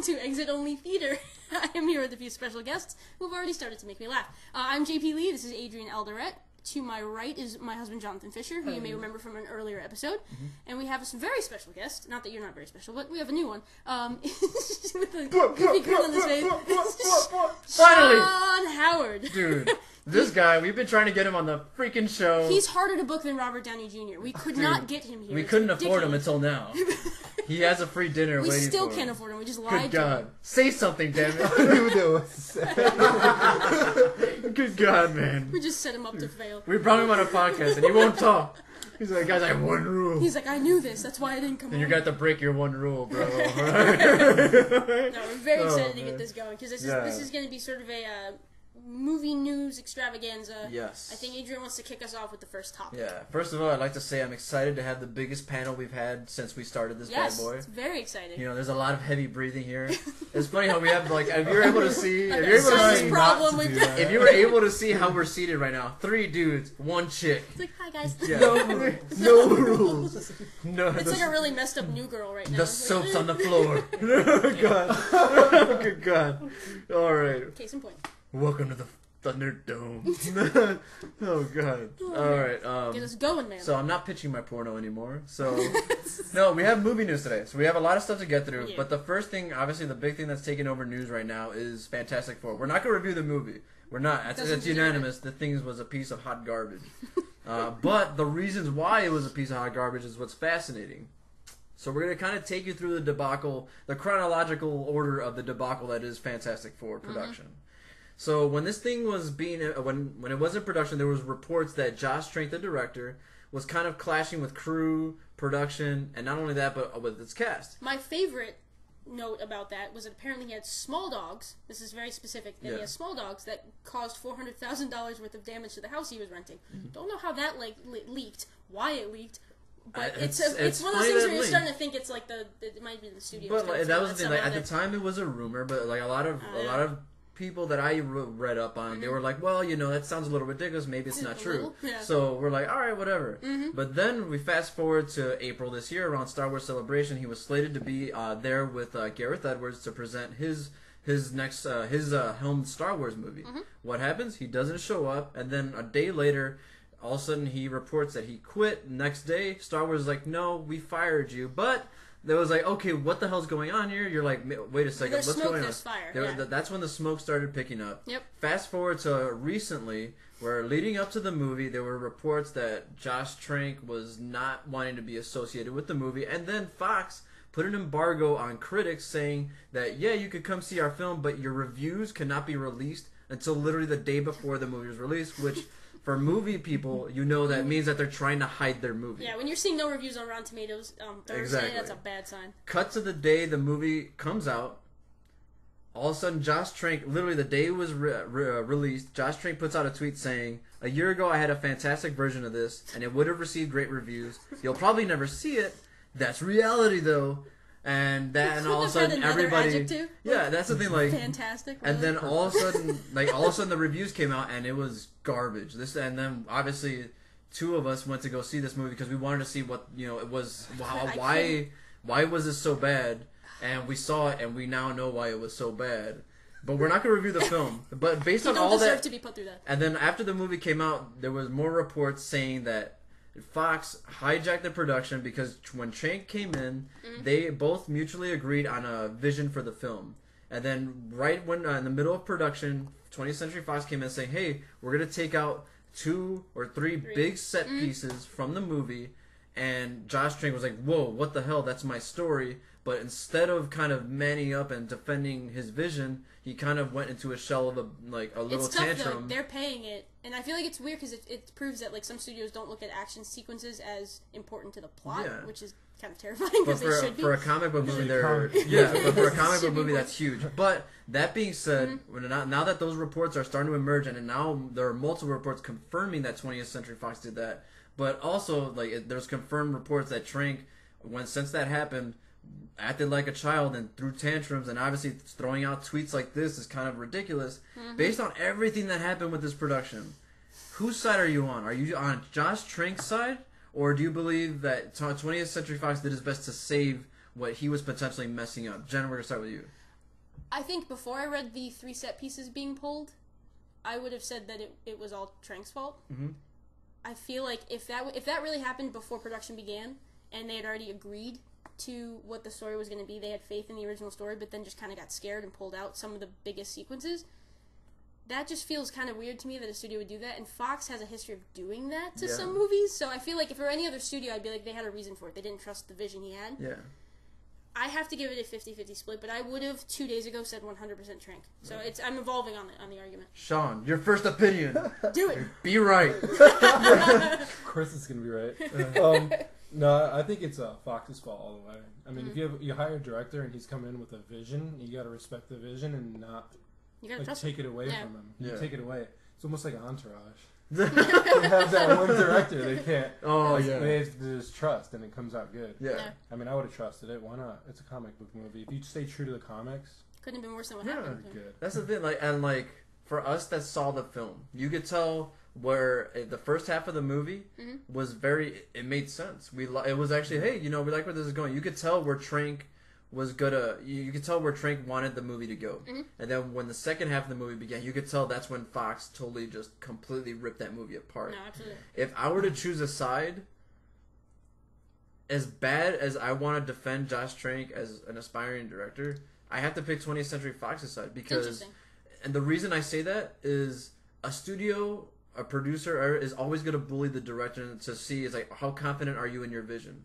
to Exit Only Theater. I am here with a few special guests who have already started to make me laugh. I'm JP Leigh, this is Adrian Alderete. To my right is my husband Jonathan Fisher, who you may remember from an earlier episode. And we have a very special guest. Not that you're not very special, but we have a new one. With a goofy grin on his face. Finally! Shawn Howard. Dude, this guy, we've been trying to get him on the freaking show. He's harder to book than Robert Downey Jr. We could not get him here. We couldn't afford him until now. He has a free dinner waiting for him. We still can't afford him. We just lied to him. Good God. Say something, damn it. I don't even know what to say. Good God, man. We just set him up to fail. We brought him on a podcast and he won't talk. He's like, guys, I have one rule. He's like, I knew this. That's why I didn't come on. And you're going to have to break your one rule, bro. No, we're very excited to get this going because this is going to be sort of a movie news extravaganza. Yes. I think Adrian wants to kick us off with the first topic. Yeah. First of all, I'd like to say I'm excited to have the biggest panel we've had since we started this bad boy. Yes, it's very exciting. You know, there's a lot of heavy breathing here. It's funny how we have, like, if you're able to see... If you were able to see how we're seated right now, 3 dudes, 1 chick. It's like, hi, guys. Yeah. No rules. No, it's like a really messed up new girl right now. The soap's on the floor. Oh, God. Good God. All right. Case in point. Welcome to the Thunderdome. Oh, God. All right. Get us going, man. So I'm not pitching my porno anymore. So, no, we have movie news today. So we have a lot of stuff to get through. Yeah. But the first thing, obviously, the big thing that's taking over news right now is Fantastic Four. We're not going to review the movie. We're not. It's unanimous. The thing was a piece of hot garbage. But the reasons why it was a piece of hot garbage is what's fascinating. So we're going to kind of take you through the debacle, the chronological order of the debacle that is Fantastic Four production. So when this thing was being, when it was in production, there was reports that Josh Trank, the director, was kind of clashing with crew, production, and not only that, but with its cast. My favorite note about that was that apparently he had small dogs. This is very specific. That he has small dogs that caused $400,000 worth of damage to the house he was renting. Don't know how that leaked, why it leaked. But it's one of those things where you're starting to think it's like it might be the studio. But like, that was the thing. Like, at the time, it was a rumor, but like a lot of people that I read up on, they were like, well, you know, that sounds a little ridiculous. Maybe it's not true. Yeah. So we're like, all right, whatever. But then we fast forward to April this year around Star Wars Celebration. He was slated to be there with Gareth Edwards to present his next helmed Star Wars movie. What happens? He doesn't show up, and then a day later, all of a sudden he reports that he quit. Next day, Star Wars is like, no, we fired you, but. There was like, okay, what the hell's going on here? You're like, wait a second, what's going on? There's fire. That's when the smoke started picking up. Yep. Fast forward to recently, where leading up to the movie, there were reports that Josh Trank was not wanting to be associated with the movie, and then Fox put an embargo on critics saying that, yeah, you could come see our film, but your reviews cannot be released until literally the day before the movie was released, which... For movie people, you know that means that they're trying to hide their movie. Yeah, when you're seeing no reviews on Rotten Tomatoes Thursday, that's a bad sign. Cut to the day the movie comes out. All of a sudden, Josh Trank, literally the day it was released, Josh Trank puts out a tweet saying, a year ago I had a fantastic version of this, and it would have received great reviews. You'll probably never see it. That's reality, though. And all of a sudden everybody, that's the thing, like fantastic. Really? And then all of a sudden, the reviews came out and it was garbage. And then obviously 2 of us went to go see this movie because we wanted to see what it was. Why was this so bad? And we saw it and we now know why it was so bad. But we're not going to review the film. But based on all that, deserve to be put through that. And then after the movie came out, there was more reports saying that Fox hijacked the production because when Trank came in, they both mutually agreed on a vision for the film. And then right when in the middle of production, 20th Century Fox came in saying, hey, we're going to take out 2 or 3 big set pieces from the movie. And Josh Trank was like, whoa, what the hell? That's my story. But instead of kind of manning up and defending his vision, he kind of went into a shell of a little it's tough, tantrum. Though. They're paying it, and I feel like it's weird because it proves that some studios don't look at action sequences as important to the plot, which is kind of terrifying because they should be. For a comic book movie, but for a comic book movie, that's huge. But that being said, now that those reports are starting to emerge, and now there are multiple reports confirming that 20th Century Fox did that, but also there's confirmed reports that Trank, since that happened, acted like a child and threw tantrums, and obviously throwing out tweets like this is kind of ridiculous. Based on everything that happened with this production, whose side are you on? Are you on Josh Trank's side, or do you believe that 20th Century Fox did his best to save what he was potentially messing up? Jen, we're going to start with you. I think before I read the 3 set pieces being pulled, I would have said that it was all Trank's fault. Mm-hmm. I feel like if that really happened before production began, and they had already agreed to what the story was going to be, they had faith in the original story, but then just kind of got scared and pulled out some of the biggest sequences. That just feels kind of weird to me that a studio would do that, and Fox has a history of doing that to some movies, so I feel like if it were any other studio, I'd be like, they had a reason for it. They didn't trust the vision he had. Yeah. I have to give it a 50-50 split, but I would have 2 days ago said 100% Trank. So I'm evolving on the argument. Shawn, your first opinion. Do it. Be right. Of course it's going to be right. No, I think it's Fox's fault all the way. I mean, if you hire a director and he's coming in with a vision, you got to respect the vision and not take it away from him. You take it away. It's almost like Entourage. They have that one director they can't. They have to just trust, and it comes out good. Yeah. I mean, I would have trusted it. Why not? It's a comic book movie. If you stay true to the comics, couldn't have been worse than what happened. Good. That's the thing. For us that saw the film, you could tell where the first half of the movie was it made sense. It was actually, hey, we like where this is going. You could tell where Trank was you could tell where Trank wanted the movie to go. And then when the second half of the movie began, you could tell that's when Fox totally just completely ripped that movie apart. No, absolutely. If I were to choose a side, as bad as I want to defend Josh Trank as an aspiring director, I have to pick 20th Century Fox's side because, and the reason I say that is a studio, a producer is always going to bully the director to see how confident are you in your vision,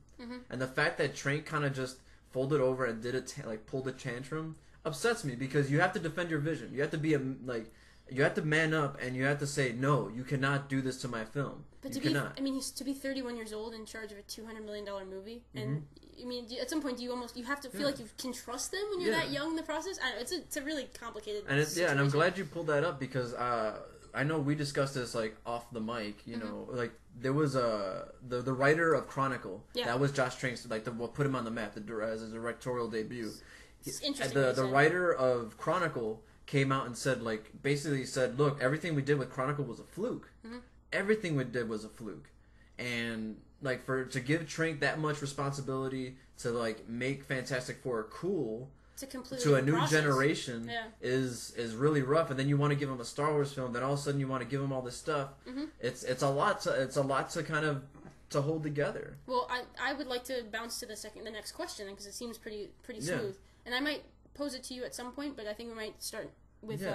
and the fact that Trank kind of just folded over and pulled a tantrum upsets me because you have to defend your vision. You have to be you have to man up and you have to say, no, you cannot do this to my film. But he's to be 31 years old in charge of a $200 million movie, and I mean, at some point, you have to feel like you can trust them when you're that young in the process. I don't know, it's a really complicated. And and I'm glad you pulled that up because I know we discussed this off the mic. There was the writer of Chronicle. Yeah. That was Josh Trank's what put him on the map as a directorial debut. It's interesting. The writer of Chronicle came out and said basically said, look, everything we did with Chronicle was a fluke. Everything we did was a fluke, and to give Trank that much responsibility to make Fantastic Four cool. To a new generation is really rough, and then you want to give him a Star Wars film. Then all of a sudden you want to give him all this stuff. It's a lot to kind of to hold together. Well, I would like to bounce to the next question because it seems pretty smooth, and I might pose it to you at some point, but I think we might start with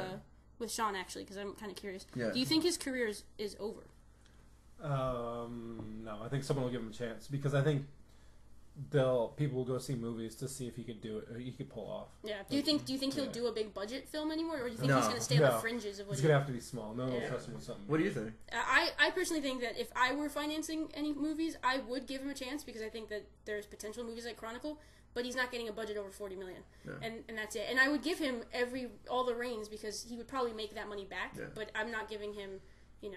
Shawn actually because I'm kind of curious. Yeah. Do you think his career is over? No, I think someone will give him a chance because I think people will go see movies to see if he could do it, or he could pull off. Yeah. Do you think he'll do a big budget film anymore, or do you think he's going to stay on the fringes of what? It's going to have to be small. No one will trust him with something. What do you think? I personally think that if I were financing any movies, I would give him a chance because I think that there's potential movies like Chronicle, but he's not getting a budget over $40 million, and that's it. And I would give him all the reins because he would probably make that money back, but I'm not giving him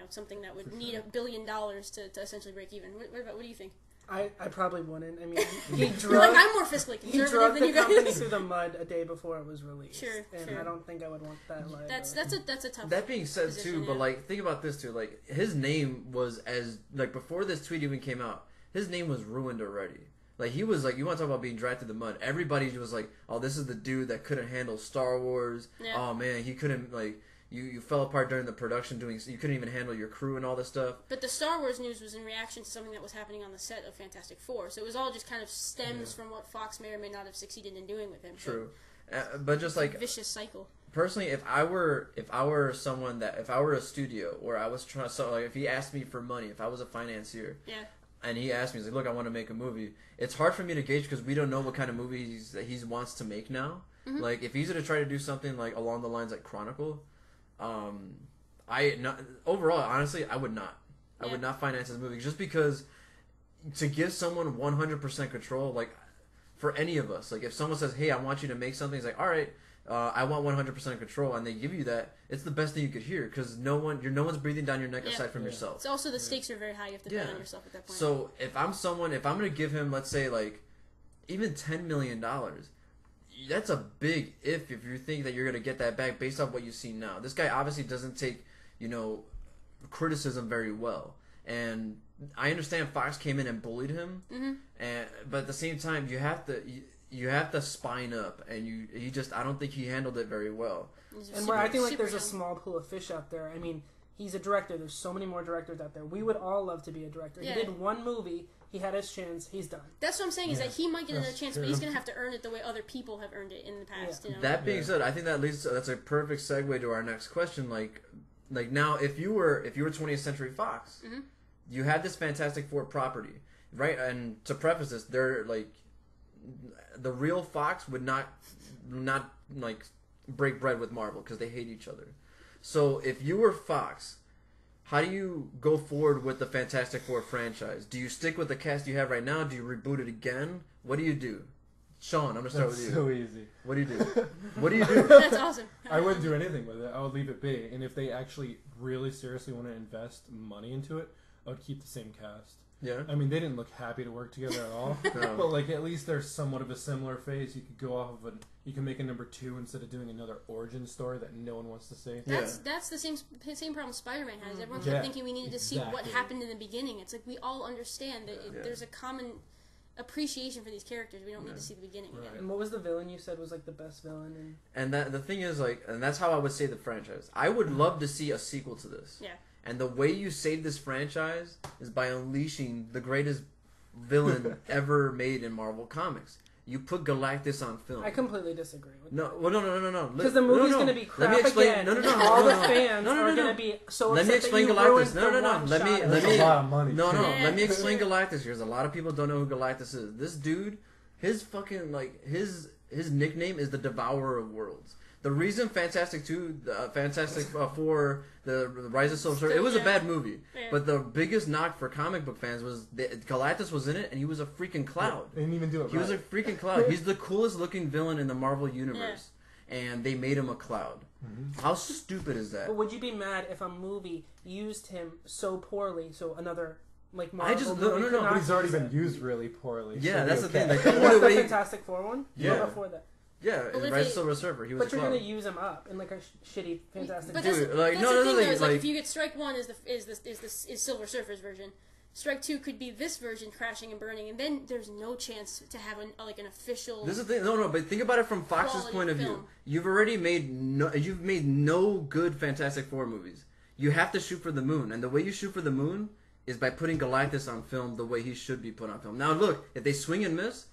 something that would need $1 billion to essentially break even. What do you think? I probably wouldn't. I mean, he drug. I'm more fiscally conservative drugged than you the company guys. through the mud a day before it was released. Sure. I don't think I would want that. That's a tough. That being said, too, but think about this too. His name was before this tweet even came out, his name was ruined already. He was you want to talk about being dragged through the mud? Everybody was like, oh, this is the dude that couldn't handle Star Wars. Yeah. Oh man, he couldn't You fell apart during the production you couldn't even handle your crew and all this stuff. But the Star Wars news was in reaction to something that was happening on the set of Fantastic Four. So it was all just kind of stems from what Fox may or may not have succeeded in doing with him. True. But just a vicious cycle. Personally, if I were a studio or I was trying if he asked me for money, if I was a financier. Yeah. And he asked me, he's like, look, I want to make a movie. It's hard for me to gauge because we don't know what kind of movies that he wants to make now. Mm-hmm. If he's going to try to do something along the lines like Chronicle, overall, honestly, I would not. I would not finance this movie just because to give someone 100% control, for any of us, if someone says, hey, I want you to make something, it's all right, I want 100% control, and they give you that, it's the best thing you could hear because no one's breathing down your neck aside from yourself. It's also the stakes are very high. You have to bet on yourself at that point. So if I'm going to give him, let's say, even $10 million, that's a big if you think that you're going to get that back based off what you see now. This guy obviously doesn't take, criticism very well. And I understand Fox came in and bullied him, but at the same time, you have you have to spine up, and I don't think he handled it very well. And where I think like there's a small pool of fish out there. I mean, he's a director. There's so many more directors out there. We would all love to be a director. Yeah. He did one movie. He had his chance. He's done. That's what I'm saying, is that he might get another chance, but he's going to have to earn it the way other people have earned it in the past. You know? That being said, I think that's a perfect segue to our next question. Like now, if you were 20th Century Fox, you had this Fantastic Four property, right? And to preface this, they're like, the real Fox would not like break bread with Marvel because they hate each other. So if you were Fox, how do you go forward with the Fantastic Four franchise? Do you stick with the cast you have right now? Do you reboot it again? What do you do? Shawn, I'm going to start with you. That's so easy. What do you do? What do you do? That's awesome. I wouldn't do anything with it. I would leave it be. And if they actually really seriously want to invest money into it, I would keep the same cast. Yeah. I mean, they didn't look happy to work together at all. No. But, like, at least there's somewhat of a similar phase. You could go off of you can make a number 2 instead of doing another origin story that no one wants to see. That's the same problem Spider-Man has. Everyone's thinking we needed to see what happened in the beginning. It's like we all understand that there's a common appreciation for these characters. We don't need to see the beginning again. And what was the villain you said was like the best villain? And the thing is, like, and that's how I would say the franchise. I would love to see a sequel to this. Yeah. And the way you save this franchise is by unleashing the greatest villain ever made in Marvel Comics. You put Galactus on film. I completely disagree with that. No. Because the movie's going to be crap again. No. All the fans are going to be so upset that you ruined the one shot. That's a lot of money. Let me explain Galactus. Because a lot of people don't know who Galactus is. This dude, his fucking, like, his nickname is the Devourer of Worlds. The reason Fantastic Four, the Rise of Silver Surfer, it was a bad movie. Yeah. But the biggest knock for comic book fans was Galactus was in it, and he was a freaking cloud. They didn't even do it He was a freaking cloud. He's the coolest looking villain in the Marvel Universe. Yeah. And they made him a cloud. Mm-hmm. How stupid is that? But would you be mad if a movie used him so poorly, so another... Like Marvel no. But he's already been used really poorly. Yeah, that's the thing. Like, the Fantastic Four one? Yeah. Or before that? Yeah, Rise of Silver Surfer. He was. But you're gonna use him up in like a shitty Fantastic. But that's the thing. Like, if you get Strike 1 is Silver Surfer's version, Strike 2 could be this version crashing and burning, and then there's no chance to have an official. This is the thing. No. But think about it from Fox's point of view. You've already made no good Fantastic Four movies. You have to shoot for the moon, and the way you shoot for the moon is by putting Galactus on film the way he should be put on film. Now look, if they swing and miss.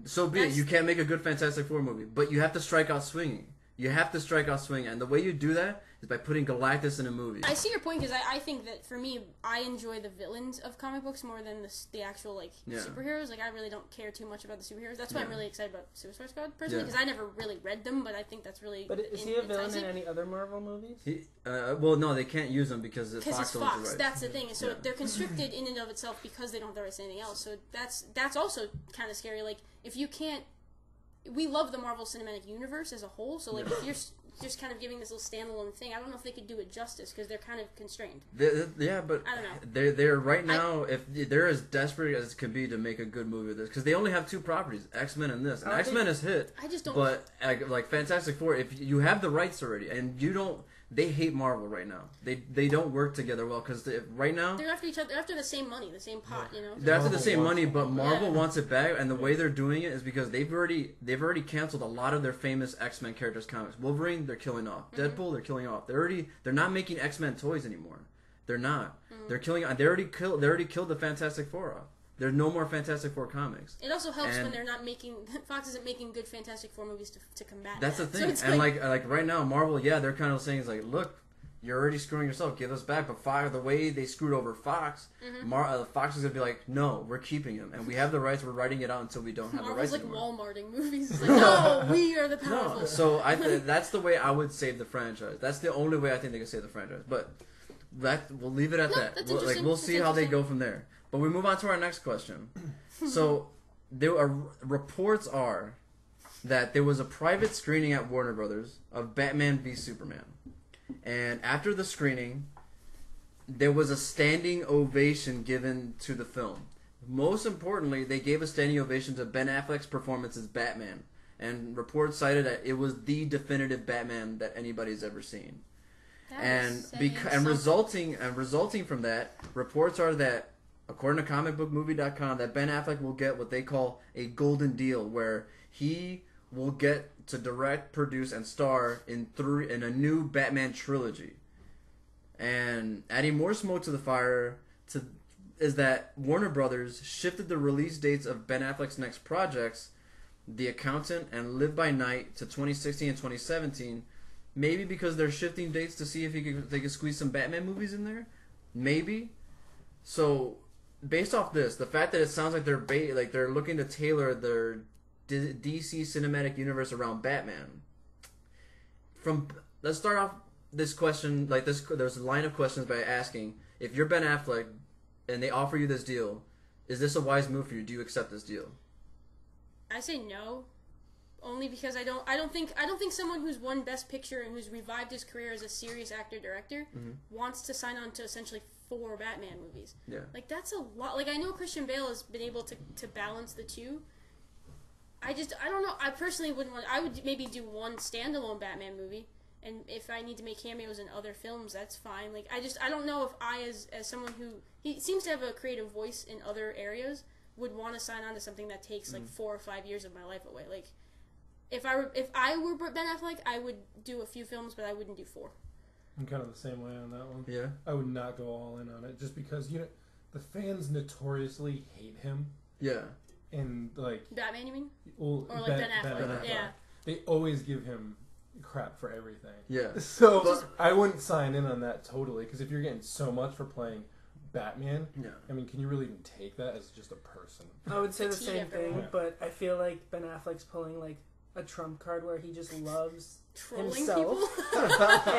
So be it. You can't make a good Fantastic Four movie, but you have to strike out swinging. You have to strike out swinging, and the way you do that is by putting Galactus in a movie. I see your point, because I think that for me, I enjoy the villains of comic books more than the actual superheroes. Like, I really don't care too much about the superheroes. That's why I'm really excited about Suicide Squad personally, because I never really read them, but I think that's really. But is he a villain in any other Marvel movies? Well, no, they can't use him because it's Fox. Right. That's the thing. So they're constricted in and of itself because they don't have the rights to anything else. So that's also kind of scary. Like, if you can't. We love the Marvel Cinematic Universe as a whole, so like if you're just kind of giving this little standalone thing, I don't know if they could do it justice because they're kind of constrained. But I don't know. They're right now. If they're as desperate as can be to make a good movie of this, because they only have 2 properties, X-Men and this. And X-Men is hit. I just don't. But like Fantastic Four, if you have the rights already, and you don't. They hate Marvel right now. They don't work together well because right now they're after each other. They're after the same money, the same pot. You know. They're after the same money, but Marvel wants it back, and the way they're doing it is because they've already canceled a lot of their famous X-Men characters comics. Wolverine, they're killing off. Deadpool, they're killing off. They're not making X-Men toys anymore. They're not. They're killing. They already killed the Fantastic Four off. There's no more Fantastic Four comics. It also helps when they're not making. Fox isn't making good Fantastic Four movies to combat. That's the thing, so and like right now, Marvel, they're kind of saying it's like, look, you're already screwing yourself. Give us back. But the way they screwed over Fox, Fox is gonna be like, no, we're keeping him, and we have the rights. We're writing it out until we don't have the rights anymore. Marvel's like Walmarting movies. It's like, no, we are the powerful. No, so that's the way I would save the franchise. That's the only way I think they can save the franchise. But we'll leave it at that. We'll see how they go from there. But we move on to our next question. So reports are that there was a private screening at Warner Brothers of Batman v Superman. And after the screening, there was a standing ovation given to the film. Most importantly, they gave a standing ovation to Ben Affleck's performance as Batman. And reports cited that it was the definitive Batman that anybody's ever seen. And resulting from that, reports are that, according to comicbookmovie.com, that Ben Affleck will get what they call a golden deal, where he will get to direct, produce, and star in a new Batman trilogy. And adding more smoke to the fire is that Warner Brothers shifted the release dates of Ben Affleck's next projects, The Accountant and Live by Night, to 2016 and 2017. Maybe because they're shifting dates to see if they can squeeze some Batman movies in there. Maybe. So, based off this, the fact that it sounds like they're looking to tailor their DC cinematic universe around Batman. Let's start off this question like this. There's a line of questions by asking, if you're Ben Affleck and they offer you this deal, is this a wise move for you? Do you accept this deal? I say no. Only because I don't think someone who's won Best Picture and who's revived his career as a serious actor-director wants to sign on to essentially 4 Batman movies. Yeah. Like, that's a lot. Like, I know Christian Bale has been able to balance the two. I don't know. I personally wouldn't want... I would maybe do one standalone Batman movie, and if I need to make cameos in other films, that's fine. Like, I don't know if I, as someone who... He seems to have a creative voice in other areas, would want to sign on to something that takes, like, 4 or 5 years of my life away. Like... If I were Ben Affleck, I would do a few films, but I wouldn't do 4. I'm kind of the same way on that one. Yeah. I would not go all in on it, just because, the fans notoriously hate him. Yeah. And, like... Batman, you mean? Well, or, like, Ben Affleck. Yeah. They always give him crap for everything. Yeah. So, I wouldn't sign in on that totally, because if you're getting so much for playing Batman, I mean, can you really even take that as just a person? I would say the same thing, but I feel like Ben Affleck's pulling, like, a trump card where he just loves trolling himself.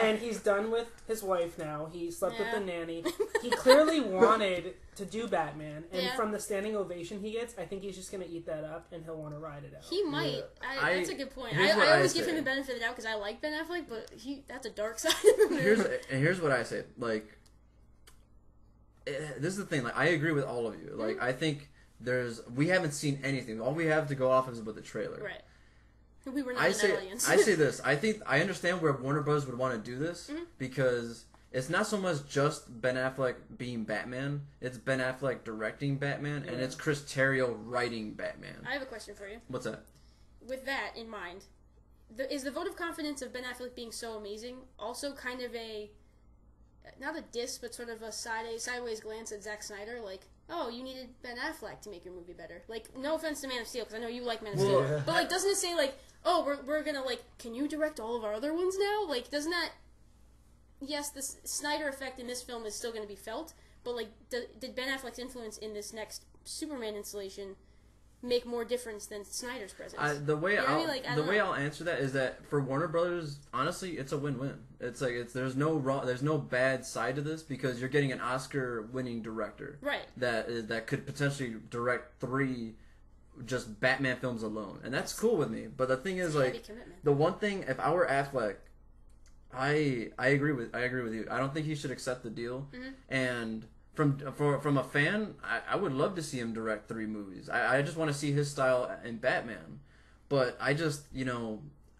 And he's done with his wife now. He slept with the nanny. He clearly wanted to do Batman, and from the standing ovation he gets, I think he's just going to eat that up, and he'll want to ride it out. He might. That's a good point. I always give him the benefit of the doubt because I like Ben Affleck, but that's a dark side of him. Here's what I say. Like, this is the thing. Like, I agree with all of you. Like, I think we haven't seen anything. All we have to go off is with the trailer. Right. We were not an audience. I say this. I understand where Warner Bros. Would want to do this because it's not so much just Ben Affleck being Batman. It's Ben Affleck directing Batman, and it's Chris Terrio writing Batman. I have a question for you. What's that? With that in mind, is the vote of confidence of Ben Affleck being so amazing also kind of not a diss, but sort of a sideways glance at Zack Snyder, like, oh, you needed Ben Affleck to make your movie better. Like, no offense to Man of Steel, because I know you like Man of Steel. But, like, doesn't it say, like, oh, we're gonna, like, can you direct all of our other ones now? Like, doesn't that... Yes, the Snyder effect in this film is still gonna be felt, but, like, did Ben Affleck's influence in this next Superman installation make more difference than Snyder's presence? The way I'll answer that is that for Warner Brothers, honestly, it's a win-win. It's like there's no bad side to this because you're getting an Oscar-winning director, right? That could potentially direct 3 just Batman films alone, and that's cool with me. But the thing is, like, the one thing, if I were Affleck, I agree with you. I don't think he should accept the deal, and. From a fan, I would love to see him direct 3 movies. I just want to see his style in Batman. But I just,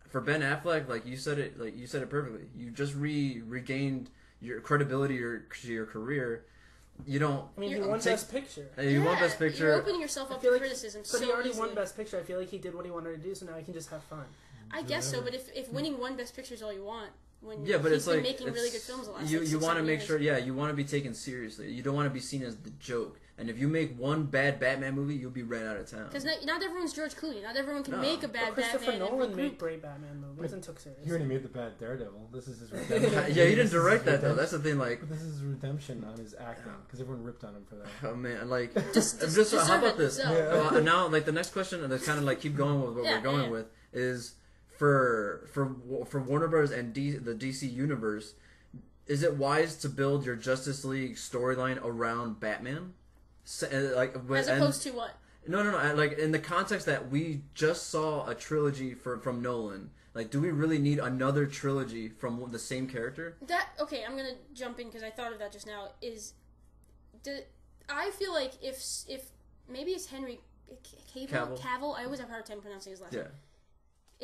for Ben Affleck, like you said it perfectly. You just regained your credibility, your career. You don't. I mean, he won Best Picture. You won Best Picture. You're opening yourself up to criticism. But he already won Best Picture. I feel like he did what he wanted to do, so now he can just have fun. I guess so. But if winning 1 Best Picture is all you want. But it's like making really good films the last you want to make sure, you want to be taken seriously. You don't want to be seen as the joke. And if you make 1 bad Batman movie, you'll be ran out of town. Because not everyone's George Clooney. Not everyone can make a bad Batman. Christopher Nolan made great great Batman movies and took seriously. He already made the bad Daredevil. This is his redemption. Yeah, he didn't direct that though. That's the thing. Like, but this is his redemption on his acting because everyone ripped on him for that. Oh man, like, just how about this? Now, like the next question, and kind of like keep going with what we're going with is. For Warner Bros. And the DC universe, is it wise to build your Justice League storyline around Batman? As opposed to what? No. Like in the context that we just saw a trilogy from Nolan. Like, do we really need another trilogy from the same character? Okay, I'm gonna jump in because I thought of that just now. I feel like if maybe it's Henry Cavill. I always have a hard time pronouncing his last name.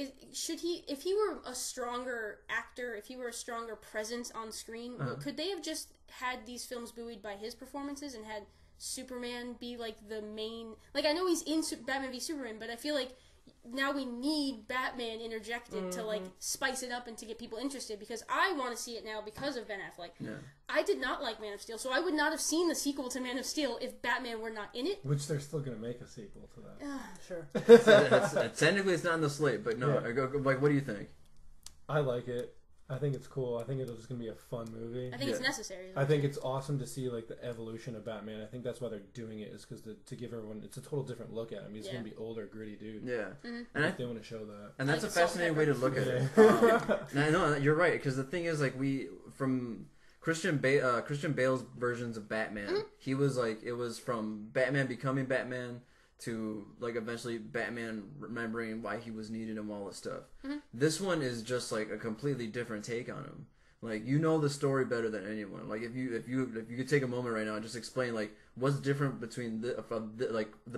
If he were a stronger actor, if he were a stronger presence on screen, could they have just had these films buoyed by his performances and had Superman be like the main? Like, I know he's in Batman v Superman, but I feel like now we need Batman interjected to like spice it up and to get people interested, because I want to see it now because of Ben Affleck. Yeah. I did not like Man of Steel, so I would not have seen the sequel to Man of Steel if Batman were not in it. Which they're still going to make a sequel to that. Sure. Technically, it's not in the slate, but no. Yeah. Like, what do you think? I like it. I think it's cool. I think it's just going to be a fun movie. I think it's necessary. I think it's awesome to see like the evolution of Batman. I think that's why they're doing it, is because to give everyone, it's a total different look at him. He's going to be older, gritty dude. Yeah, and they want to show that. And that's a fascinating way to look at it. And I know you're right, because the thing is, like, from Christian Bale's versions of Batman, he was like, it was from Batman becoming Batman to like eventually Batman remembering why he was needed and all this stuff. This one is just like a completely different take on him. Like, you know the story better than anyone. Like, if you could take a moment right now and just explain like what's different between the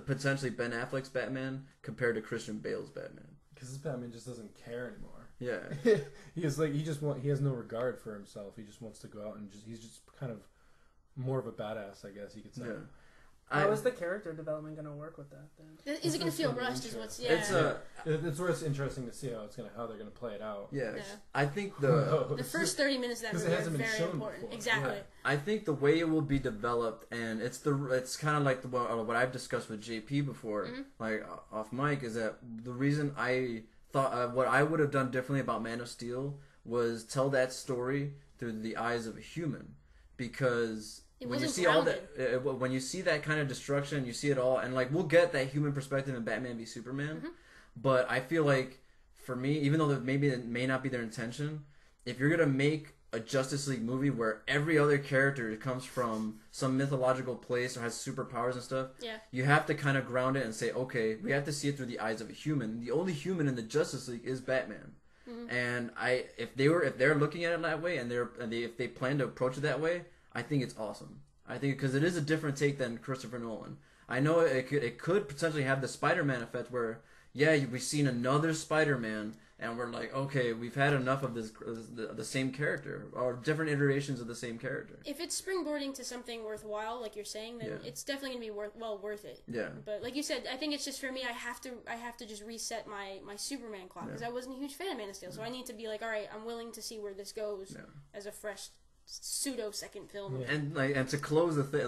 potentially Ben Affleck's Batman compared to Christian Bale's Batman. Because this Batman just doesn't care anymore. Yeah, he has no regard for himself. He just wants to go out and he's just kind of more of a badass, I guess you could say. Yeah. How is the character development going to work with that then? Is it going to feel rushed? Is what's It's where it's interesting to see how they're going to play it out. Yeah. I think the first 30 minutes of that movie are very important. Before. Exactly. Yeah. I think the way it will be developed, and it's kind of like what I've discussed with JP before, like off mic, is that the reason I thought what I would have done differently about Man of Steel was tell that story through the eyes of a human, because when you see all that, when you see that kind of destruction, you see it all, and like we'll get that human perspective in Batman v Superman, but I feel like for me, even though maybe it may not be their intention, if you're gonna make a Justice League movie where every other character comes from some mythological place or has superpowers and stuff, you have to kind of ground it and say, okay, we have to see it through the eyes of a human. The only human in the Justice League is Batman. And if they're looking at it that way, and if they plan to approach it that way, I think it's awesome. I think because it is a different take than Christopher Nolan. I know it could potentially have the Spider-Man effect where, we've seen another Spider-Man, and we're like, okay, we've had enough of the same character, or different iterations of the same character. If it's springboarding to something worthwhile, like you're saying, then it's definitely going to be worth it. Yeah. But like you said, I think it's just for me, I have to just reset my Superman clock, because I wasn't a huge fan of Man of Steel, so I need to be like, all right, I'm willing to see where this goes as a fresh pseudo second film, and to close the thing,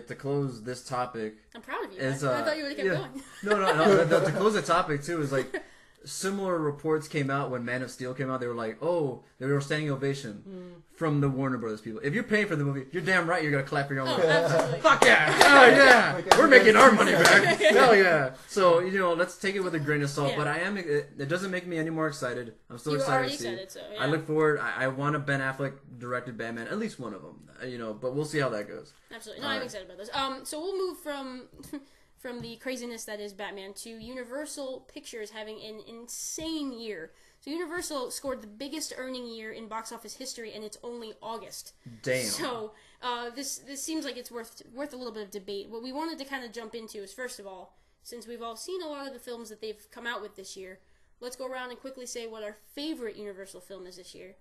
to close this topic. I'm proud of you. I thought you would have kept going. No. To close the topic too is like similar reports came out when Man of Steel came out. They were like, oh, they were standing ovation from the Warner Brothers people. If you're paying for the movie, you're damn right you're gonna clap for your own movie. Absolutely. Fuck yeah! Oh yeah! We're making our money back. Hell yeah! So let's take it with a grain of salt. But it doesn't make me any more excited. I'm still excited to see. Excited, so, I look forward. I want a Ben Affleck directed Batman, at least one of them. But we'll see how that goes. Absolutely. No, I'm excited about this. So we'll move from the craziness that is Batman to Universal Pictures having an insane year. So Universal scored the biggest earning year in box office history, and it's only August. Damn. So this seems like it's worth a little bit of debate. What we wanted to kind of jump into is, first of all, since we've all seen a lot of the films that they've come out with this year, let's go around and quickly say what our favorite Universal film is this year.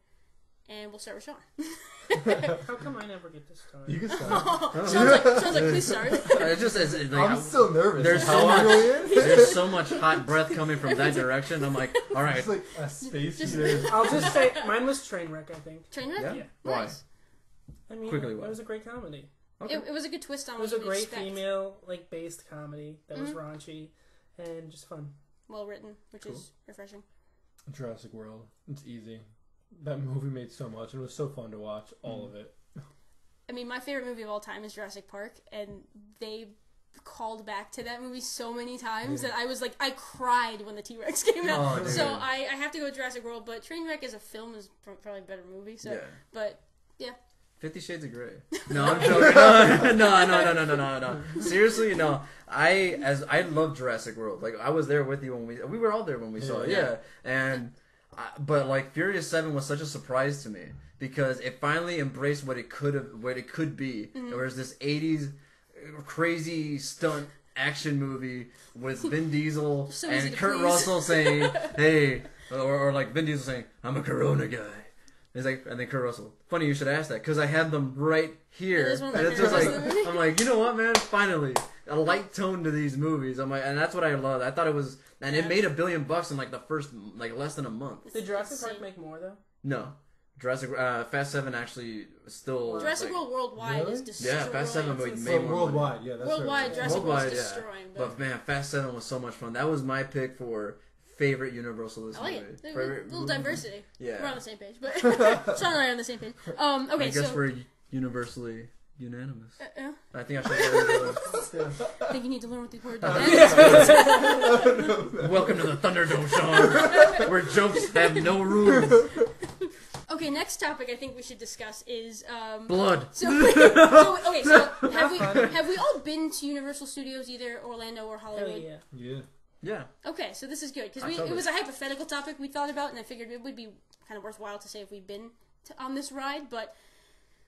And we'll start with Shawn. How come I never get to start? You can start. Sounds like please start. I'm still nervous. There's so much hot breath coming from that direction. I'm like, all right. It's like a space I'll just say mine was Trainwreck, I think. Trainwreck? Yeah. Why? Nice. I mean, Quickly, it was a great comedy. Okay. It was a good twist on it was a great female based comedy that was raunchy and just fun. Well written, which is refreshing. Jurassic World. It's easy. That movie made so much. It was so fun to watch, all of it. I mean, my favorite movie of all time is Jurassic Park, and they called back to that movie so many times that I was like, I cried when the T-Rex came out. So I have to go with Jurassic World, but Trainwreck as a film is probably a better movie. So, but yeah. 50 Shades of Grey. No, I'm joking. No. Seriously, no. I love Jurassic World. Like, I was there with you when we were all there when we saw it. Yeah. And but like Furious 7 was such a surprise to me because it finally embraced what it could be. There was this 80s crazy stunt action movie with Vin Diesel and Kurt Russell saying, "Hey," or like Vin Diesel saying, "I'm a Corona guy." It's like, and then Kurt Russell. Funny you should ask that because I had them right here. And it's just like, I'm like, you know what, man? Finally, a light tone to these movies. I'm like, and that's what I love. I thought it was, and it made $1 billion in like the first, like less than a month. Did Jurassic Park make more though? No. Jurassic Fast 7 actually still Jurassic World worldwide is destroying. Yeah, Fast 7 made more worldwide. Money. Yeah, that's worldwide. Jurassic World is destroying. But man, Fast 7 was so much fun. That was my pick for favorite Universal this movie. I like it. A little diversity. Yeah, we're on the same page. But Shawn and I are on the same page. Okay, I guess we're universally unanimous. I think I should. I think you need to learn what these words are. Welcome to the Thunderdome, Shawn, where jokes have no rules. Okay, next topic I think we should discuss is blood. So have we all been to Universal Studios, either Orlando or Hollywood? Yeah. Okay, so this is good because it was a hypothetical topic we thought about, and I figured it would be kind of worthwhile to say if we've been on this ride. But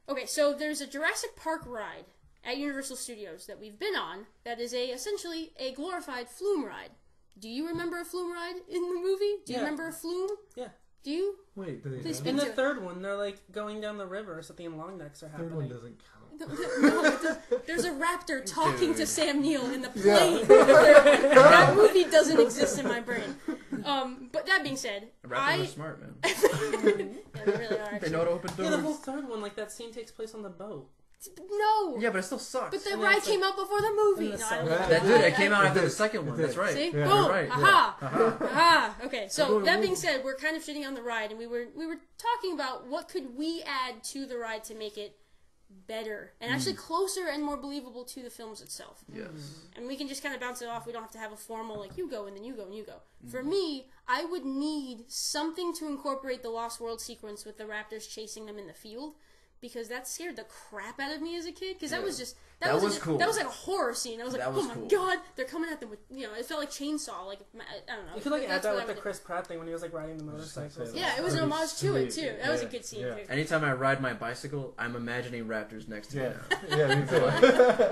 okay, so there's a Jurassic Park ride at Universal Studios that we've been on that is essentially a glorified flume ride. Do you remember a flume ride in the movie? Do you remember a flume? Yeah. Do you? Wait, in the third one, they're like going down the river or something, and long necks are happening. Third one doesn't count. No, there's a raptor talking to Sam Neill in the plane. That movie doesn't exist in my brain. But that being said, Raptors are smart, man. Yeah, they really are. They know how to open doors. Yeah, the whole third one, like that scene takes place on the boat. No. Yeah, but it still sucks. But the ride came out before the movie. It came out after the second one. That's right. See? Yeah, boom. Right. Aha. Aha. Okay. So that being said, we're kind of shitting on the ride, and we were talking about what could we add to the ride to make it better and actually closer and more believable to the films itself. Yes. And we can just kind of bounce it off. We don't have to have a formal like you go and then you go and you go. For me, I would need something to incorporate the Lost World sequence with the raptors chasing them in the field. Because that scared the crap out of me as a kid. Because that was just that was cool. That was like a horror scene. I was like, oh my god, they're coming at them with it felt like chainsaw. Like I don't know. You could like add that with the Chris Pratt thing when he was like riding the motorcycle. Yeah, it was an homage to it too. That was a good scene too. Anytime I ride my bicycle, I'm imagining raptors next to me. Yeah, me too.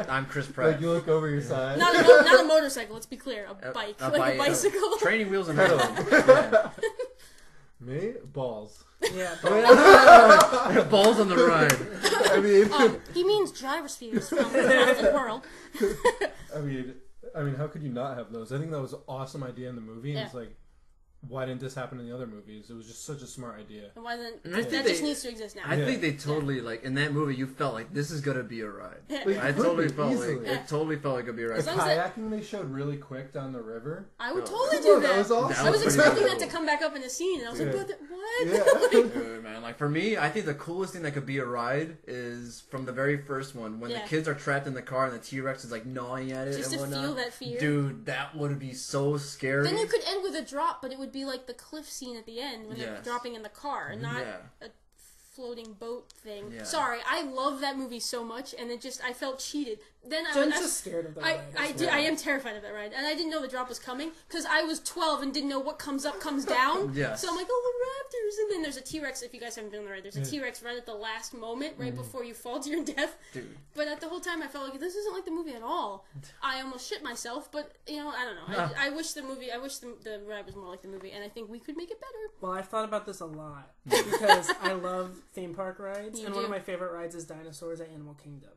I'm Chris Pratt. Like you look over your side. Not a motorcycle. Let's be clear. A bike, a bicycle. Training wheels and pedaling. Me? Balls. Yeah, balls on the ride. I mean, he means gyrospheres from the world. I mean, how could you not have those? I think that was an awesome idea in the movie. And it's like, why didn't this happen in the other movies? It was just such a smart idea. And why then that just needs to exist now. I think they totally like in that movie. You felt like this is gonna be a ride. I totally felt like it totally felt like it'd be a ride. The kayaking they showed really quick down the river. I would totally do that. That was awesome. I was expecting that to come back up in the scene, and I was like, what? Dude, man, like for me, I think the coolest thing that could be a ride is from the very first one when the kids are trapped in the car and the T-Rex is like gnawing at it just and to whatnot. feel that fear. Dude, that would be so scary. Then you could end with a drop, but it would be like the cliff scene at the end when they're dropping in the car, not a floating boat thing. Yeah. Sorry, I love that movie so much, and I felt cheated. Then Jen's just scared of that ride. I am terrified of that ride, and I didn't know the drop was coming because I was 12 and didn't know what comes up comes down. So I'm like, oh, the raptors, and then there's a T-Rex. If you guys haven't been on the ride, there's a T-Rex right at the last moment, right before you fall to your death. Dude. But at the whole time, I felt like this isn't like the movie at all. I almost shit myself, but I don't know. I wish the ride was more like the movie, and I think we could make it better. Well, I've thought about this a lot because I love theme park rides, and one of my favorite rides is dinosaurs at Animal Kingdom.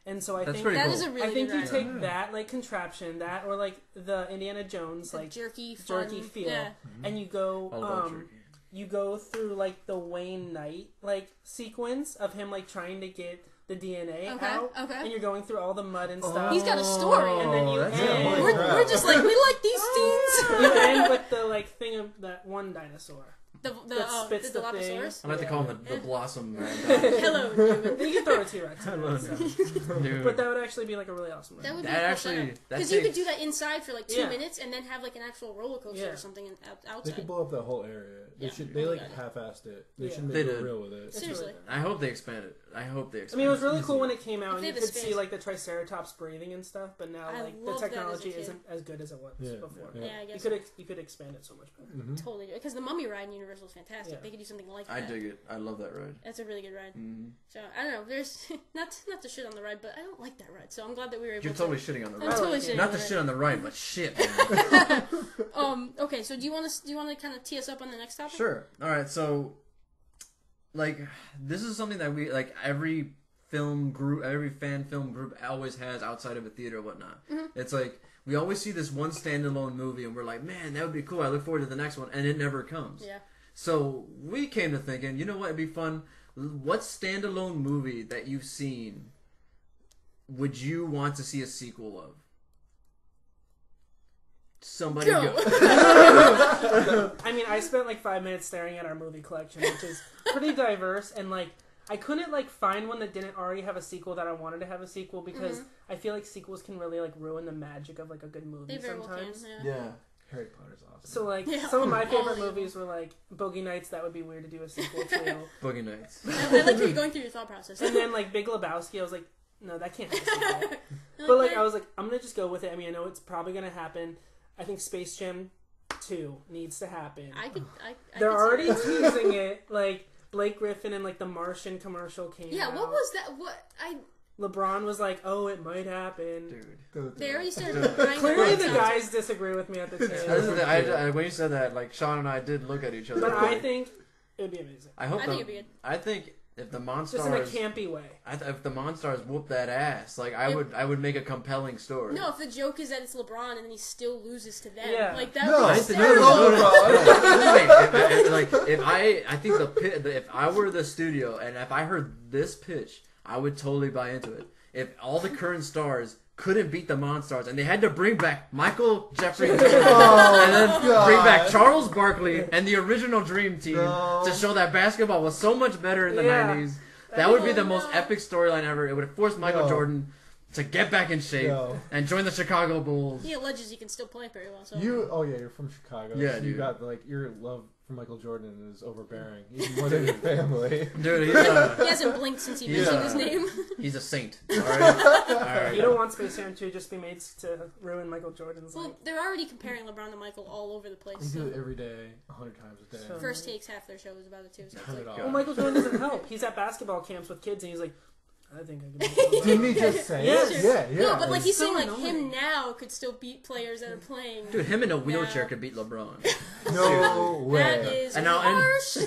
And so I think that is a really good ride. You take that like contraption, that or like the Indiana Jones like jerky feel, and you go you go through like the Wayne Knight like sequence of him like trying to get the DNA out, and you're going through all the mud and stuff. He's got a story, and then you end. We're just like, we like these scenes. You end with the like thing of that one dinosaur. The Dilophosaurus? I like to call him the Blossom. Hello, human. You can throw a T-Rex. But that would actually be like a really awesome ride. That would be actually because you could do that inside for like 2 minutes and then have like an actual roller coaster or something outside. They could blow up that whole area. They like half-assed it. They should make it real with it. Seriously. I hope they expand it. I mean, it was really cool when it came out and you could see like the Triceratops breathing and stuff. But now like the technology isn't as good as it was before. Yeah, I guess you could expand it so much better. Totally, because the Mummy ride in Universal is fantastic. They could do something like that. I dig it. I love that ride. That's a really good ride. So I don't know. There's not to shit on the ride, but I don't like that ride. So I'm glad that we were able. You're totally shitting on the ride. I'm totally shitting. Not to shit on the ride, but shit. Okay. So do you want to kind of tee us up on the next topic? Sure. All right. So, like, this is something that we like everything film group, every fan film group always has outside of a theater or whatnot. It's like we always see this one standalone movie, and we're like, man, that would be cool. I look forward to the next one, and it never comes. Yeah. So we came to thinking, you know what? It'd be fun. What standalone movie that you've seen would you want to see a sequel of? Somebody go. I mean, I spent like 5 minutes staring at our movie collection, which is pretty diverse, and like I couldn't like find one that didn't already have a sequel that I wanted to have a sequel because I feel like sequels can really like ruin the magic of like a good movie sometimes. Well can, Yeah. Harry Potter's awesome. So like some of my favorite movies were like Boogie Nights. That would be weird to do a sequel to. Boogie Nights. I like how you're going through your thought process. And then like Big Lebowski, I was like, no, that can't have a sequel. But like I was like, I'm gonna just go with it. I mean, I know it's probably gonna happen. I think Space Jam 2 needs to happen. They're already teasing it. Like Blake Griffin and like the Martian commercial came out. Yeah, what was that? LeBron was like, "Oh, it might happen." Dude. They already started crying. Clearly, the guys disagree with me at the table. When you said that, like Shawn and I did look at each other. But I think it would be amazing. I think it'd be good. I think if the Monstars, just in a campy way. If the Monstars whoop that ass, like I would make a compelling story. No, if the joke is that it's LeBron and then he still loses to them, Yeah. like that. No, would be if I were the studio and if I heard this pitch, I would totally buy into it. If all the current stars couldn't beat the Monstars and they had to bring back Michael Jeffrey and then bring back Charles Barkley and the original Dream Team to show that basketball was so much better in the 90s, that would be the most epic storyline ever. It would have forced Michael Jordan to get back in shape and join the Chicago Bulls. He alleges he can still play very well. So. You're from Chicago. Yeah, so dude. You got like your love for Michael Jordan is overbearing, even more than your family. Dude, he hasn't blinked since he mentioned his name. He's a saint. All right. You don't want Space Jam 2 just be made to ruin Michael Jordan's. Well, they're already comparing LeBron to Michael all over the place. They do it every day, 100 times a day. So First Takes, half their show is about it too. So it's like, well, Michael Jordan doesn't help. He's at basketball camps with kids, and he's like, I think I can. Didn't he just say Yes. it? Yeah. No, but like he's so saying, like annoying. him now could still beat players that are playing. Dude, him in a wheelchair could beat LeBron. No way. That is harsh.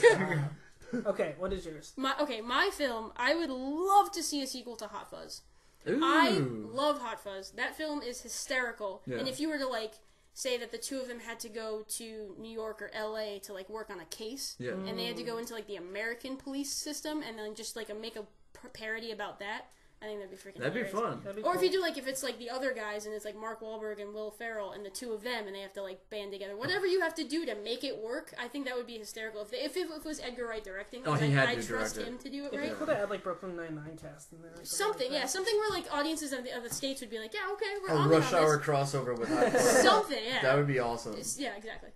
Okay, what is yours? My film. I would love to see a sequel to Hot Fuzz. Ooh. I love Hot Fuzz. That film is hysterical. Yeah. And if you were to like say that the two of them had to go to New York or LA to like work on a case, and they had to go into like the American police system and then just like make a parody about that, I think that'd be freaking That'd be hilarious. fun. Or if you do like if it's like the other guys and it's like Mark Wahlberg and Will Ferrell and the two of them and they have to like band together. Whatever you have to do to make it work, I think that would be hysterical. If it was Edgar Wright directing, I trust him to do it right. If you could have had like Brooklyn Nine-Nine cast in there. Or Something like something where like audiences of the states would be like, yeah, okay, we're A on Rush that on Hour this. crossover with Hot Fuzz. Something, yeah. That would be awesome. Yeah, exactly.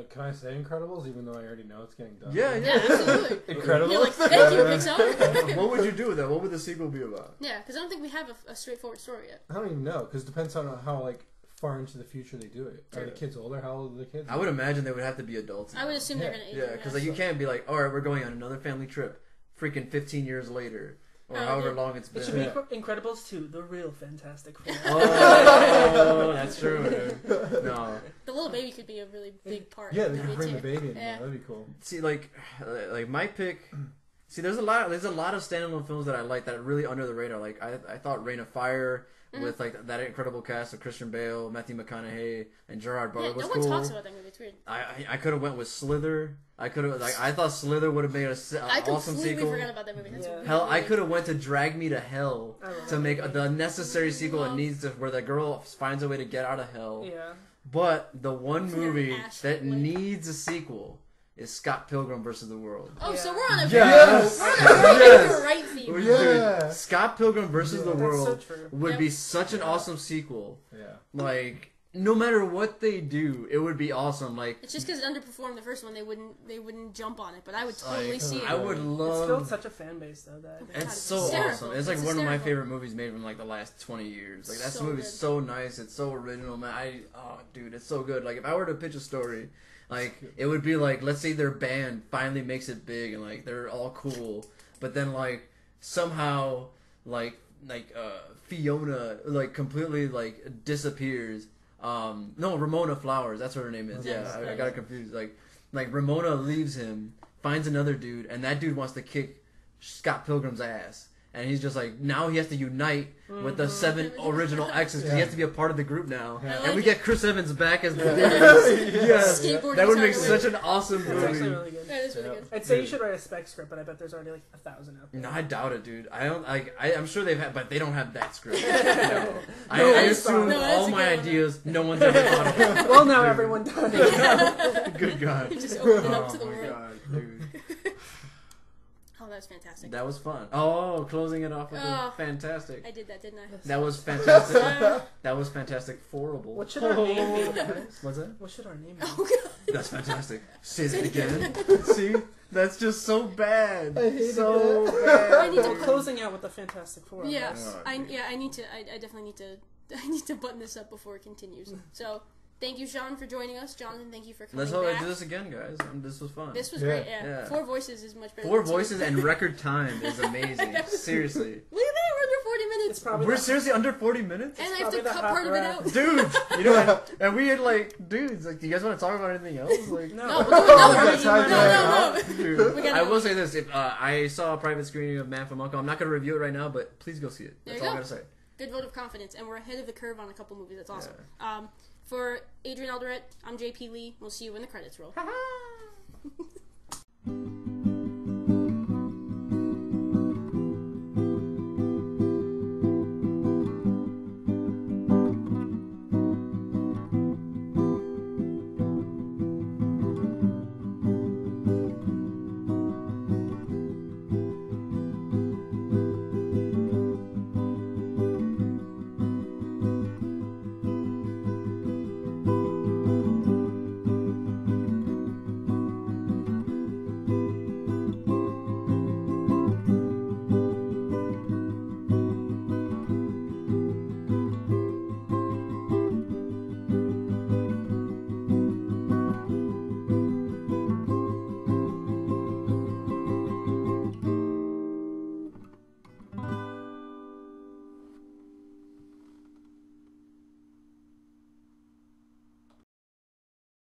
Can I say Incredibles, even though I already know it's getting done? Yeah. Yeah, absolutely. Incredibles. You're like, thank you, Pixar. What would you do with that? What would the sequel be about? Yeah, because I don't think we have a straightforward story yet. I don't even know, because it depends on how like far into the future they do it. Are the kids older? How old are the kids? I would imagine they would have to be adults. I would assume they're gonna age. Yeah, because like you can't be like, all right, we're going on another family trip, freaking 15 years later, or however long it's been. It should be Incredibles 2, the real Fantastic Four. Oh, that's true, dude. No. The little baby could be a really big part. Yeah, of they the could movie, bring the too. baby in there. That'd be cool. See, like my pick. See, there's a lot of standalone films that I like that are really under the radar. Like I thought Reign of Fire with like that incredible cast of Christian Bale, Matthew McConaughey, and Gerard Butler was no cool. one talks about that movie. It's weird. I could have went with Slither. I could have I thought Slither would have made an awesome completely sequel. forgot about that movie. That's a Hell, really I could have went to Drag Me to Hell to make the necessary sequel it needs to, where the girl finds a way to get out of hell. Yeah. But the one movie Ash that Blake. needs a sequel is Scott Pilgrim versus the World. Oh, Yeah. so we're on a Yes. very right theme. Yeah. Dude, Scott Pilgrim versus the That's World so true. would be such an awesome sequel. Yeah. Like, no matter what they do, it would be awesome. Like, It's just because it underperformed the first one, they wouldn't jump on it. But I would totally see it. I would It's love. built such a fan base though that It's so hysterical. awesome. It's like It's one of my hysterical. favorite movies made from like the last 20 years. Like that So movie's good. so nice. It's so original, man. Dude, it's so good. Like if I were to pitch a story, like it would be like, let's say their band finally makes it big and like they're all cool, but then like somehow like Fiona like completely like disappears. No, Ramona Flowers. That's what her name is. Yeah, I got it confused. Like Ramona leaves him, finds another dude, and that dude wants to kick Scott Pilgrim's ass. And he's just like, now he has to unite with the 7 original exes because he has to be a part of the group now. Yeah. And we get Chris Evans back as the dude. Yes. That would make such an awesome That's actually movie. really good. That is really good. I'd say you should write a spec script, but I bet there's already like 1,000 out there. No, I doubt it, dude. I don't. I'm sure they've had, but they don't have that script. No. No, I assume no, that's all a my good one. ideas, no one's ever thought of. Well, now everyone does. Good God. You just opened it up Oh to the my world. God, dude. Oh, that was fantastic. That was fun. Oh, closing it off with Oh. a fantastic. I did that, didn't I? That was fantastic. That was fantastic. Horrible. What should our name be, guys? What's that? What should our name be? Oh, God. That's fantastic. Say it again. See? That's just so bad. I hate So it. bad. I need to We're closing out with the Fantastic Four. Yeah, Oh, I dude. need to. I definitely need to. I need to button this up before it continues. So, thank you, Shawn, for joining us. Jonathan, thank you for coming Let's hope I back. do this again, guys. This was fun. This was Yeah. great. Yeah. Yeah. 4 voices is much better. 4 than 2. voices and record time is amazing. Seriously. Look at that, we're under 40 It's minutes, probably We're the, seriously under 40 minutes? and I have to probably the cut hot part of it breath. out. Dude, you know, and we had like, dudes, like, do you guys want to talk about anything else? Like, No, no. we'll do another got one. time No, right dude, We gotta I go. will say this: if I saw a private screening of Man from Uncle, I'm not going to review it right now, but please go see it. There That's you all go. I got to say. Good vote of confidence, and we're ahead of the curve on a couple movies. That's awesome. For Adrian Alderete, I'm JP Leigh. We'll see you when the credits roll.